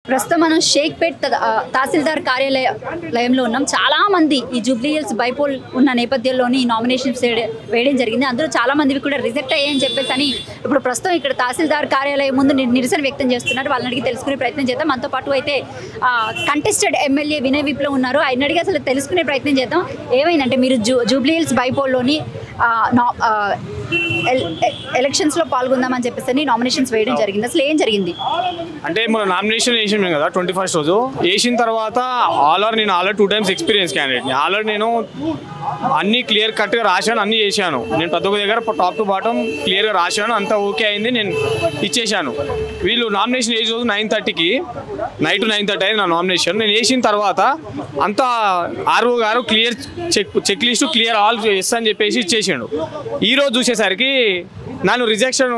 ప్రస్తుతం మనం షేక్పేట్ తహసీల్దార్ కార్యాలయంలో ఉన్నాం. చాలా మంది ఈ జూబ్లీ హిల్స్ బైపోల్ ఉన్న నేపథ్యంలోని నామినేషన్స్ వేయడం జరిగింది. అందులో చాలా మంది కూడా రిజెక్ట్ అయ్యాయని చెప్పేసి అని ఇప్పుడు ప్రస్తుతం ఇక్కడ తహసీల్దార్ కార్యాలయం ముందు నిరసన వ్యక్తం చేస్తున్నారు. వాళ్ళని అడిగి తెలుసుకునే ప్రయత్నం చేద్దాం. మనతో పాటు అయితే కంటెస్టెడ్ ఎమ్మెల్యే వినయ్ విప్లవ్ ఉన్నారు. ఆయన అడిగి అసలు తెలుసుకునే ప్రయత్నం చేద్దాం. ఏమైందంటే మీరు జూబ్లీ హిల్స్ బైపోల్లోని ఎలక్షన్స్లో పాల్గొందామని చెప్పేసి నామినేషన్స్ వేయడం జరిగింది. అసలు ఏం జరిగింది అంటే మన నామినేషన్ వేసాం కదా 21st రోజు వేసిన తర్వాత నేను ఆల్రెడీ 2 times ఎక్స్పీరియన్స్ క్యాండిడేట్ని. ఆల్రెడీ నేను అన్నీ క్లియర్ కట్గా రాశాను, అన్నీ చేశాను. నేను ప్రతి ఒక్క దగ్గర టాప్ టు బాటమ్ క్లియర్గా రాశాను. అంతా ఓకే అయింది, నేను ఇచ్చేసాను. వీళ్ళు నామినేషన్ వేసే రోజు 9:30కి నైట్ 9:30 అయింది నా నామినేషన్. నేను వేసిన తర్వాత అంతా ఆర్ఓ గారు clear check list clear all yes అని చెప్పేసి ఇచ్చేసాడు. ఈరోజు చూసేసరికి నన్ను రిజెక్షన్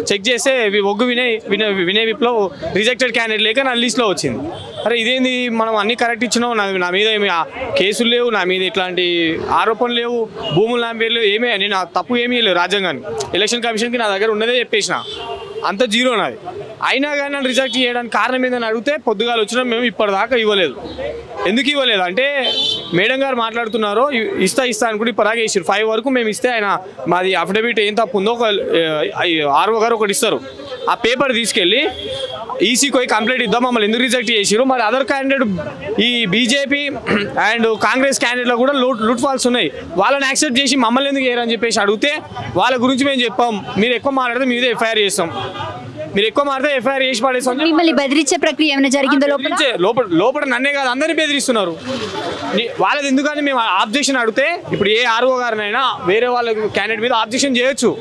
చెక్ చేస్తే ఒగ్గు వినయ్ విప్లవ్ రిజెక్టెడ్ క్యాండిడేట్ లేక నా లిస్ట్లో వచ్చింది. అరే ఇదేంది, మనం అన్నీ కరెక్ట్ ఇచ్చినాం, నా మీద ఏమి కేసులు లేవు, నా మీద ఇట్లాంటి ఆరోపణలు లేవు, భూములు నా పేర్లు ఏమీ, నేను తప్పు ఏమీ లేదు రాజ్యాంగాన్ని. ఎలక్షన్ కమిషన్కి నా దగ్గర ఉన్నదే చెప్పేసిన, అంత జీరో నాది. అయినా కానీ నన్ను రిజెక్ట్ చేయడానికి కారణం ఏందని అడిగితే పొద్దుగాల వచ్చినా మేము ఇప్పటిదాకా ఇవ్వలేదు. ఎందుకు ఇవ్వలేదు అంటే మేడం గారు మాట్లాడుతున్నారు ఇస్తా అనుకుంటే ఇప్పటిదాకా ఇచ్చారు. 5 వరకు మేము ఇస్తే ఆయన మాది అఫిడవిట్ ఏం తప్పు ఉందో ఆర్ఓ గారు ఒకటి ఇస్తారు. ఆ పేపర్ తీసుకెళ్ళి ఈసీకి పోయి కంప్లైంట్ ఇద్దాం, మమ్మల్ని ఎందుకు రిజెక్ట్ చేసారు. మరి అదర్ క్యాండిడేట్ ఈ బీజేపీ అండ్ కాంగ్రెస్ క్యాండిడేట్లో కూడా లూట్ ఫాల్స్ ఉన్నాయి, వాళ్ళని యాక్సెప్ట్ చేసి మమ్మల్ని ఎందుకు చేయరని చెప్పేసి అడిగితే వాళ్ళ గురించి మేము చెప్పాం, మీరు ఎక్కువ మాట్లాడితే మీద ఎఫ్ఐఆర్ చేస్తాం, మీరు ఎక్కువ మాట్లాడితే ఎఫ్ఐఆర్ చేసి పడేస్తాం. మిమ్మల్ని బెదిరించే ప్రక్రియ ఏమైనా జరిగిందో? లోపల నన్నే కాదు అందరినీ బెదిరిస్తున్నారు. వాళ్ళది ఎందుకని మేము ఆబ్జెక్షన్ అడిగితే ఇప్పుడు ఏ ఆర్ఓ గారినైనా వేరే వాళ్ళ క్యాండిడేట్ మీద ఆబ్జెక్షన్ చేయొచ్చు.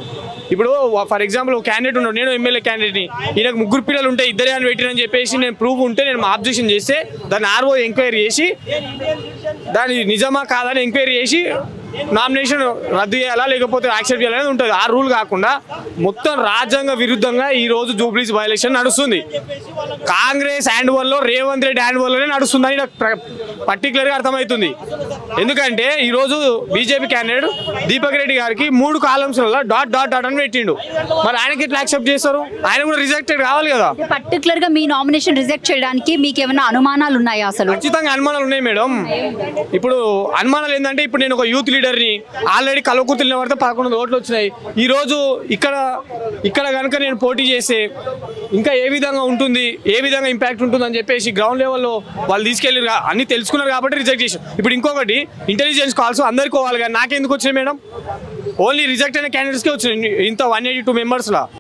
ఇప్పుడు ఫర్ ఎగ్జాంపుల్ ఒక క్యాండిడేట్ ఉన్నాడు, నేను ఎమ్మెల్యే క్యాండిడేట్ని, ఈయనకు 3 పిల్లలు ఉంటే 2 అని పెట్టినని చెప్పేసి నేను ప్రూఫ్ ఉంటే నేను ఆబ్జెక్షన్ చేస్తే దాన్ని ఆర్ఓ ఎంక్వైరీ చేసి దాని నిజమా కాదని ఎంక్వైరీ చేసి నామినేషన్ రద్దు చేయాలా లేకపోతే యాక్సెప్ట్ చేయాలనేది ఉంటుంది. ఆ రూల్ కాకుండా మొత్తం రాజ్యాంగ విరుద్ధంగా ఈరోజు జూబ్లీస్ బై ఎలక్షన్ నడుస్తుంది. కాంగ్రెస్ హ్యాండ్ ఓవర్లో రేవంత్ రెడ్డి హ్యాండ్ ఓవర్లోనే నడుస్తుందని నాకు పర్టికులర్గా అర్థమవుతుంది. ఎందుకంటే ఈరోజు బీజేపీ క్యాండిడేట్ దీపక్ రెడ్డి గారికి 3 కాలమ్స్లలో డాట్ అని పెట్టిండు. మరి ఆయనకి ఎట్లా యాక్సెప్ట్ చేస్తారు? ఆయన కూడా రిజెక్టెడ్ కావాలి కదా. పర్టికులర్గా మీ నామినేషన్ రిజెక్ట్ చేయడానికి మీకు ఏమైనా అనుమానాలు ఉన్నాయా? అసలు ఖచ్చితంగా అనుమానాలు ఉన్నాయి మేడం. ఇప్పుడు అనుమానాలు ఏంటంటే ఇప్పుడు నేను ఒక యూత్ లీడర్ని, ఆల్రెడీ కలవకుర్తిలో పడితే 11 ఓట్లు వచ్చినాయి. ఈరోజు ఇక్కడ కనుక నేను పోటీ చేస్తే ఇంకా ఏ విధంగా ఉంటుంది, ఏ విధంగా ఇంపాక్ట్ ఉంటుంది అని చెప్పేసి గ్రౌండ్ లెవెల్లో వాళ్ళు తీసుకెళ్ళి అన్ని తెలుసుకున్నారు కాబట్టి రిజెక్ట్ చేశారు. ఇప్పుడు ఇంకొకటి ఇంటెలిజెన్స్ కాల్స్ అందరికీ పోవాలి కానీ నాకెందుకు వచ్చినాయి మేడం? ఓన్లీ రిజెక్ట్ అయిన క్యాండిడేట్స్కే వచ్చినాయి ఇంత 182 మెంబర్స్లో.